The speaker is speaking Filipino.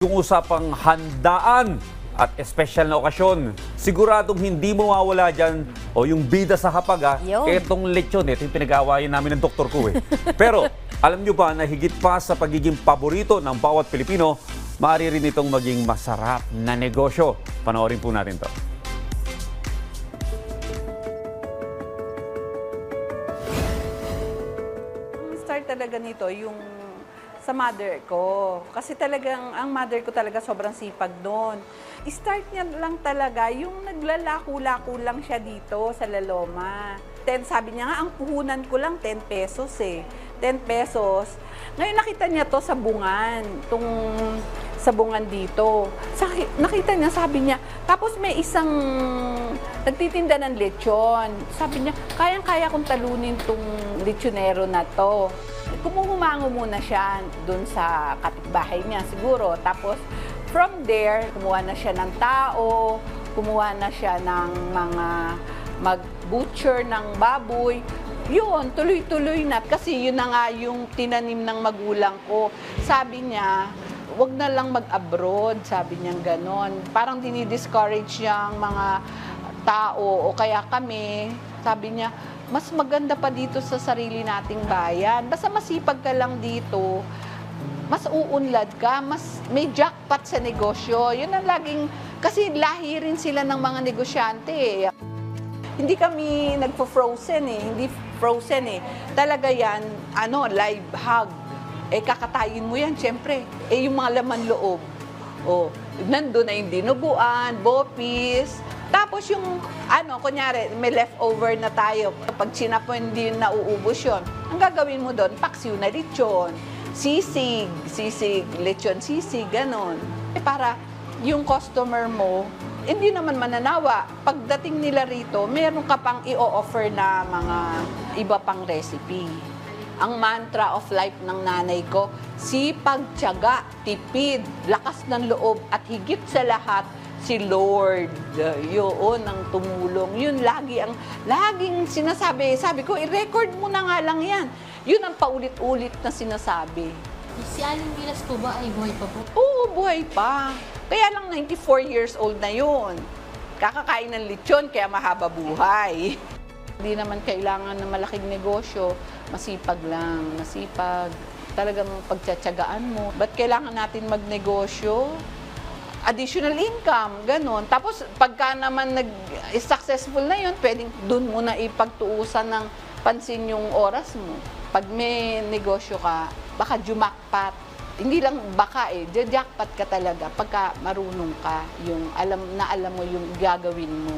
Yung usapang handaan at espesyal na okasyon, siguradong hindi mawawala dyan o yung bida sa hapag etong lechon, ito yung pinag-aawayan namin ng doktor ko Pero alam nyo ba na higit pa sa pagiging paborito ng bawat Pilipino, maaari rin itong maging masarap na negosyo. Panoorin po natin to. Ang start talaga nito yung sa mother ko. Kasi talagang, ang mother ko talaga sobrang sipag doon. Start niya lang talaga, yung naglalako-lako lang siya dito sa Laloma. Sabi niya nga, ang puhunan ko lang 10 pesos 10 pesos. Ngayon nakita niya to sa bungan, sa bungan dito. Nakita niya, sabi niya, tapos may isang nagtitinda ng lechon. Sabi niya, kayang-kaya kong talunin tong lechonero na to. Kumuhumango muna siya dun sa kapitbahay niya siguro. Tapos from there, kumuha na siya ng tao, kumuha na siya ng mga mag-butcher ng baboy. Yun, tuloy-tuloy na. Kasi yun na nga yung tinanim ng magulang ko. Sabi niya, wag na lang mag-abroad, sabi niya ganon. Parang dinidiscourage niya ang mga tao o kaya kami. Sabi niya, mas maganda pa dito sa sarili nating bayan. Basta masipag ka lang dito, mas uunlad ka, mas may jackpot sa negosyo. Yun ang laging, kasi lahi rin sila ng mga negosyante Hindi kami nagpo-frozen hindi frozen Talaga yan, live hog. Kakatayin mo yan, syempre. Yung mga laman loob. Nandun na yung dinuguan, bopis. Tapos yung, kunyari, may leftover na tayo. Pag sinapo, hindi nauubos yun. Ang gagawin mo doon, paksiw na lechon, sisig, lechon sisig, ganon. Para yung customer mo, hindi naman mananawa. Pagdating nila rito, meron ka pang i-offer na mga iba pang recipe. Ang mantra of life ng nanay ko, sipag, tiyaga, tipid, lakas ng loob, at higit sa lahat, si Lord. Yun ang tumulong. Yun laging sinasabi. Sabi ko, i-record mo na nga lang yan. Yun ang paulit-ulit na sinasabi. Si Aling Milas po ba ay buhay pa po? Oo, buhay pa. Kaya lang 94 years old na yun. Kakakain ng lechon, kaya mahaba buhay. Hindi naman kailangan ng malaking negosyo. Masipag lang, masipag. Talagang pagtsatsagaan mo. Ba't kailangan natin magnegosyo? Additional income, ganon. Tapos, pagka naman successful na yun, pwedeng dun mo na ipagtuusan ng pansin yung oras mo. Pag may negosyo ka, baka jumakpat. Hindi lang baka jackpot ka talaga pagka marunong ka, alam mo yung gagawin mo.